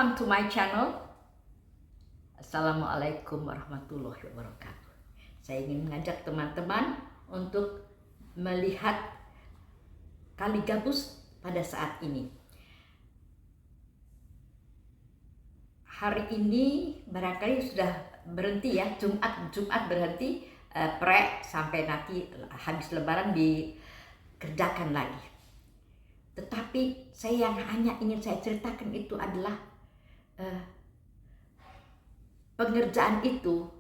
Welcome to my channel. Assalamualaikum warahmatullahi wabarakatuh. Saya ingin mengajak teman-teman untuk melihat Kali Gabus pada saat ini. Hari ini barangkali sudah berhenti ya, Jumat berhenti, sampai nanti habis Lebaran dikerjakan lagi. Tetapi yang hanya ingin saya ceritakan itu adalah pengerjaan itu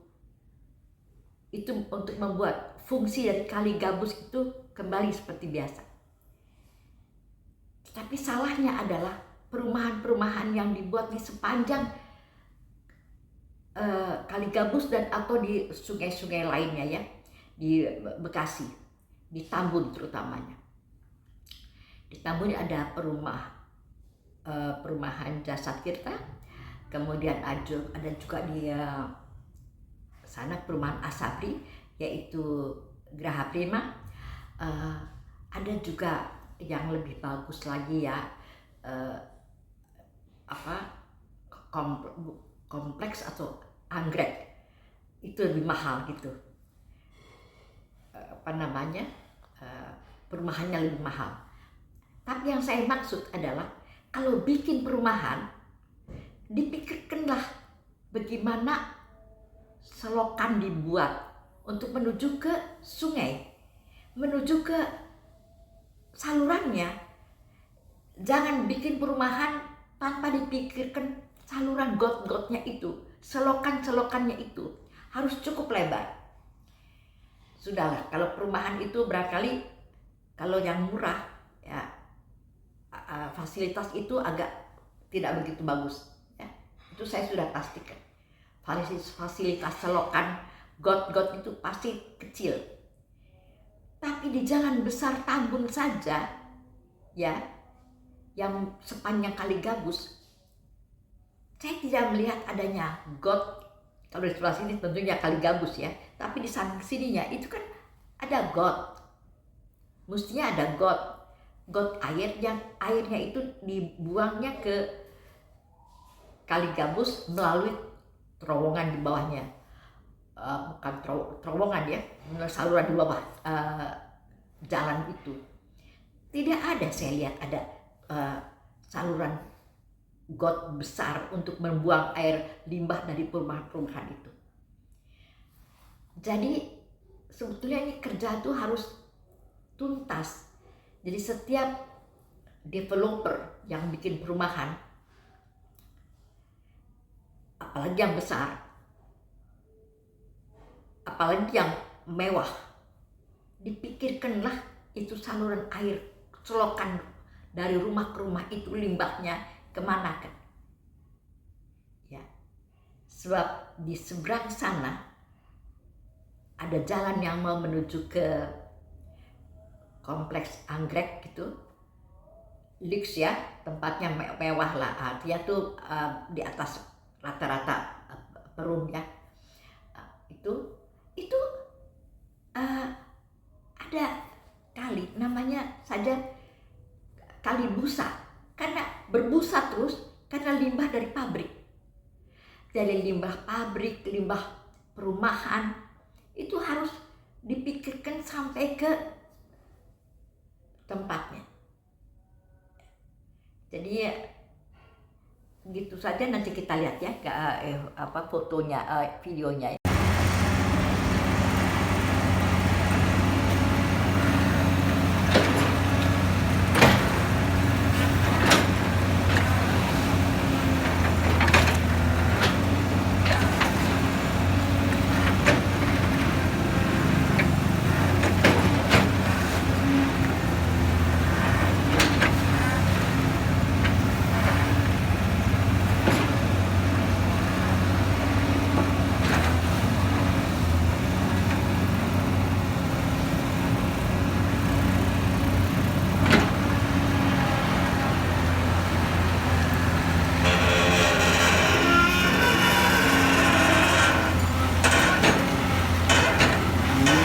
untuk membuat fungsi dari Kali Gabus itu kembali seperti biasa. Tetapi salahnya adalah perumahan-perumahan yang dibuat di sepanjang Kali Gabus dan atau di sungai-sungai lainnya ya, di Bekasi, di Tambun terutamanya. Di Tambun ada perumahan Jasa Tirta, kemudian ada juga di sana perumahan Asabri yaitu Graha Prima. Ada juga yang lebih bagus lagi ya, kompleks atau anggrek, itu lebih mahal gitu, perumahannya lebih mahal. Tapi yang saya maksud adalah kalau bikin perumahan, dipikirkanlah bagaimana selokan dibuat untuk menuju ke sungai, menuju ke salurannya. Jangan bikin perumahan tanpa dipikirkan saluran got-gotnya itu, selokan-selokannya itu harus cukup lebar. Sudahlah, kalau perumahan itu barangkali kalau yang murah ya, fasilitas itu agak tidak begitu bagus ya. Itu saya sudah pastikan. Fasilitas selokan got-got itu pasti kecil. Tapi di jalan besar Tambun saja ya, yang sepanjang Kali Gabus, saya tidak melihat adanya got. Kalau di sebelah sini tentunya Kali Gabus ya, tapi di samping sininya itu kan ada got. Mestinya ada got air yang airnya itu dibuangnya ke Kali Gabus melalui terowongan di bawahnya, bukan terowongan ya, saluran di bawah jalan itu. Tidak ada, saya lihat ada saluran got besar untuk membuang air limbah dari perumahan-perumahan itu. Jadi sebetulnya ini kerja itu harus tuntas. Jadi setiap developer yang bikin perumahan, apalagi yang besar, apalagi yang mewah, dipikirkanlah itu saluran air, selokan dari rumah ke rumah itu limbahnya kemana kan? Ya, sebab di seberang sana ada jalan yang mau menuju ke kompleks anggrek gitu, luks ya, tempatnya mewah lah, dia tuh di atas rata-rata perum ya. Itu ada kali namanya saja Kali Busa, karena berbusa terus karena limbah dari pabrik. Dari limbah pabrik, limbah perumahan itu harus dipikirkan sampai ke tempatnya. Jadi gitu saja, nanti kita lihat ya fotonya, videonya.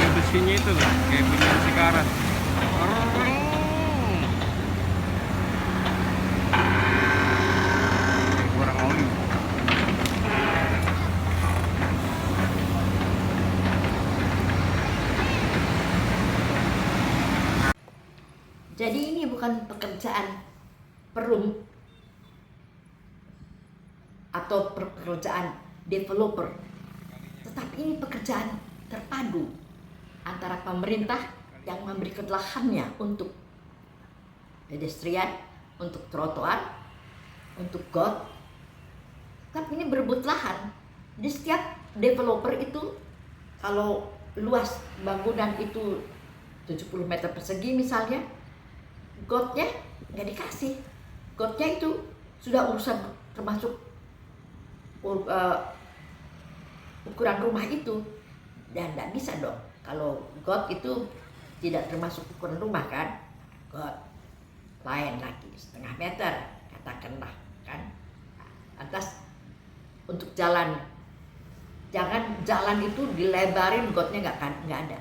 Besinya itu loh, kayak punya si karat. Kurang oli. Jadi ini bukan pekerjaan perum atau pekerjaan developer, tetapi ini pekerjaan terpadu antara pemerintah yang memberikan lahannya untuk pedestrian, untuk trotoar, untuk got, tapi ini berebut lahan. Di setiap developer itu, kalau luas bangunan itu 70 meter persegi misalnya, gotnya nggak dikasih. Gotnya itu sudah urusan termasuk ukuran rumah itu, dan nggak bisa dong kalau got itu tidak termasuk ukuran rumah kan. Got lain lagi, 0,5 meter katakanlah kan. Atas untuk jalan, jangan jalan itu dilebarin, gotnya nggak ada.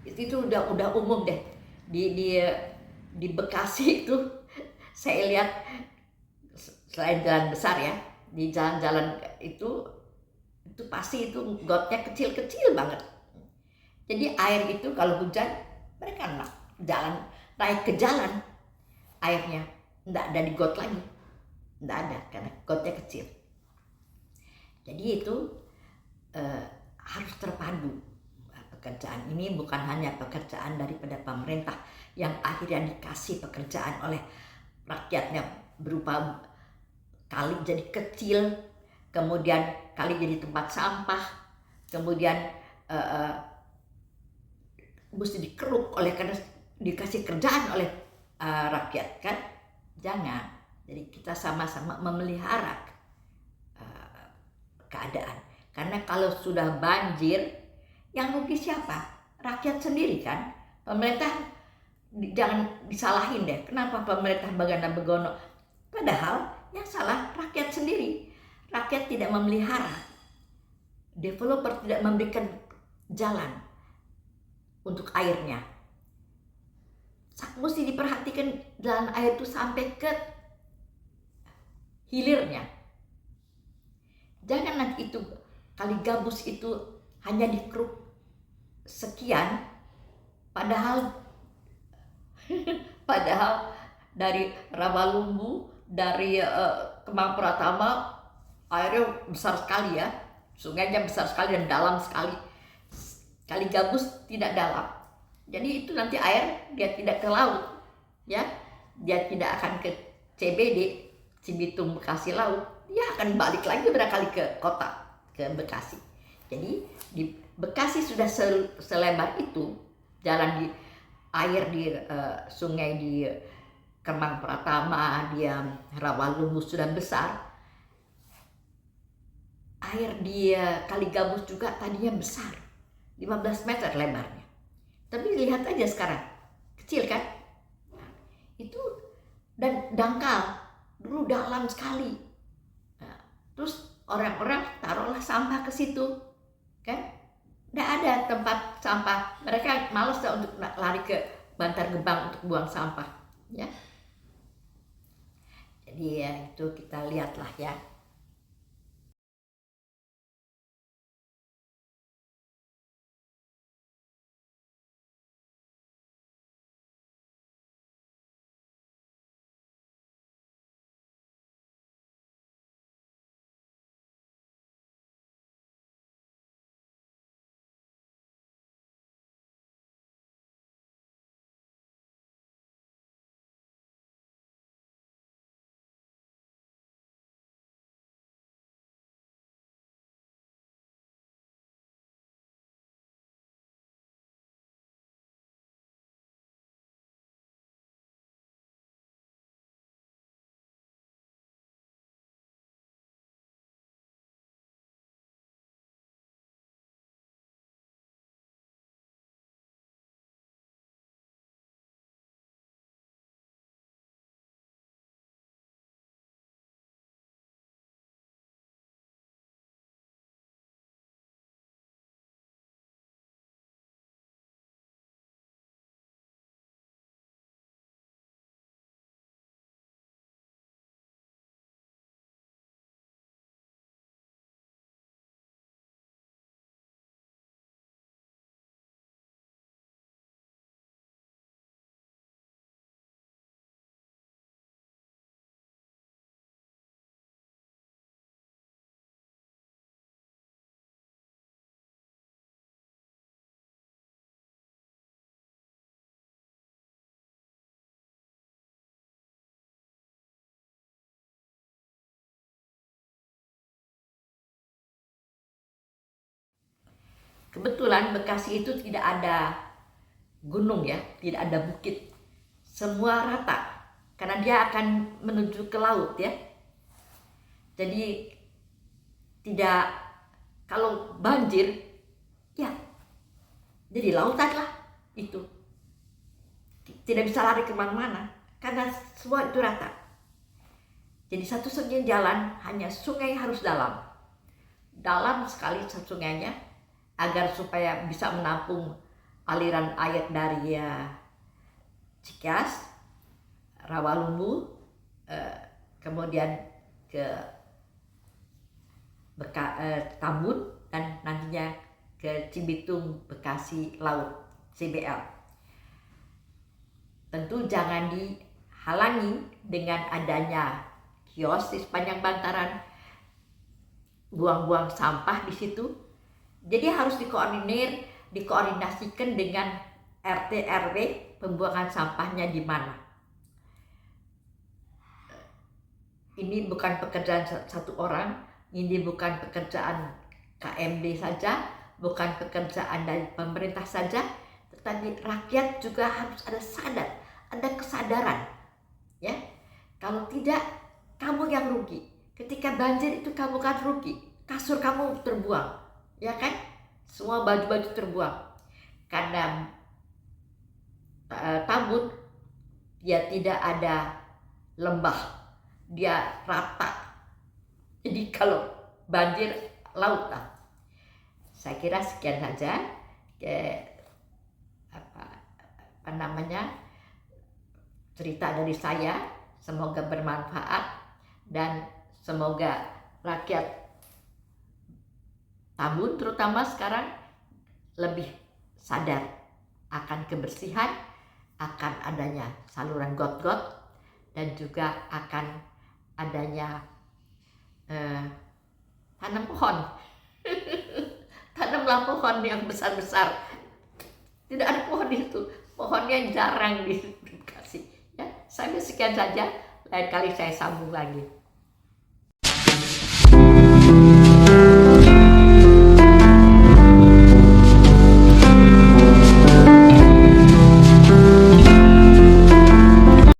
Itu udah umum deh di Bekasi itu. Saya lihat selain jalan besar ya, di jalan-jalan itu pasti itu gotnya kecil-kecil banget. Jadi air itu kalau hujan, mereka naik ke jalan, airnya nggak ada di got lagi, nggak ada karena gotnya kecil. Jadi itu harus terpadu. Pekerjaan ini bukan hanya pekerjaan daripada pemerintah yang akhirnya dikasih pekerjaan oleh rakyatnya berupa kali jadi kecil, kemudian kali jadi tempat sampah, kemudian mesti dikeruk oleh karena dikasih kerjaan oleh rakyat kan. Jangan. Jadi kita sama-sama memelihara keadaan, karena kalau sudah banjir yang rugi siapa? Rakyat sendiri kan. Pemerintah jangan disalahin deh, kenapa pemerintah bagana begono, padahal yang salah rakyat sendiri. Rakyat tidak memelihara, developer tidak memberikan jalan untuk airnya. Mesti diperhatikan jalan air itu sampai ke hilirnya. Jangan nanti itu kali gabus itu hanya dikeruk sekian, padahal dari Rawalumbu, dari Kemang Pratama airnya besar sekali ya, sungainya besar sekali dan dalam sekali. Kali gabus tidak dalam, jadi itu nanti air dia tidak ke laut ya, dia tidak akan ke CBD, Cibitung Bekasi Laut, dia akan balik lagi barangkali ke kota, ke Bekasi. Jadi di Bekasi sudah selebar itu jalan di air di sungai di Kemang Pratama, di Rawalumbu sudah besar. Air di Kali Gabus juga tadinya besar, 15 meter lebarnya. Tapi lihat aja sekarang, kecil kan? Itu dan dangkal, dulu dalam sekali. Nah, terus orang-orang taruhlah sampah ke situ, kan? Nggak ada tempat sampah, mereka malas untuk lari ke Bantar Gebang untuk buang sampah, ya. Jadi ya itu kita lihatlah ya. Kebetulan Bekasi itu tidak ada gunung ya, tidak ada bukit, semua rata karena dia akan menuju ke laut ya. Jadi tidak, kalau banjir ya jadi lautan lah itu, tidak bisa lari kemana-mana karena semua itu rata. Jadi satu-satunya jalan hanya sungai harus dalam sekali sungainya, agar supaya bisa menampung aliran air dari Cikias, Rawalumbu, kemudian ke Tambun, dan nantinya ke Cibitung, Bekasi Laut, CBL. Tentu jangan dihalangi dengan adanya kios di sepanjang bantaran, buang-buang sampah di situ. Jadi harus dikoordinasikan dengan RT RW pembuangan sampahnya di mana. Ini bukan pekerjaan satu orang, ini bukan pekerjaan KMD saja, bukan pekerjaan dari pemerintah saja, tetapi rakyat juga harus ada kesadaran, ya. Kalau tidak, kamu yang rugi. Ketika banjir itu kamu kan rugi, kasur kamu terbuang, ya kan? Semua baju-baju terbuang. Karena Tambun dia tidak ada lembah, dia rata. Jadi kalau banjir laut lah. Saya kira sekian saja cerita dari saya. Semoga bermanfaat dan semoga rakyat Tambun terutama sekarang lebih sadar akan kebersihan, akan adanya saluran got-got, dan juga akan adanya tanam pohon. Tanamlah pohon yang besar-besar. Tidak ada pohon itu, pohonnya jarang di Bekasi. Ya, sampai sekian saja. Lain kali saya sambung lagi.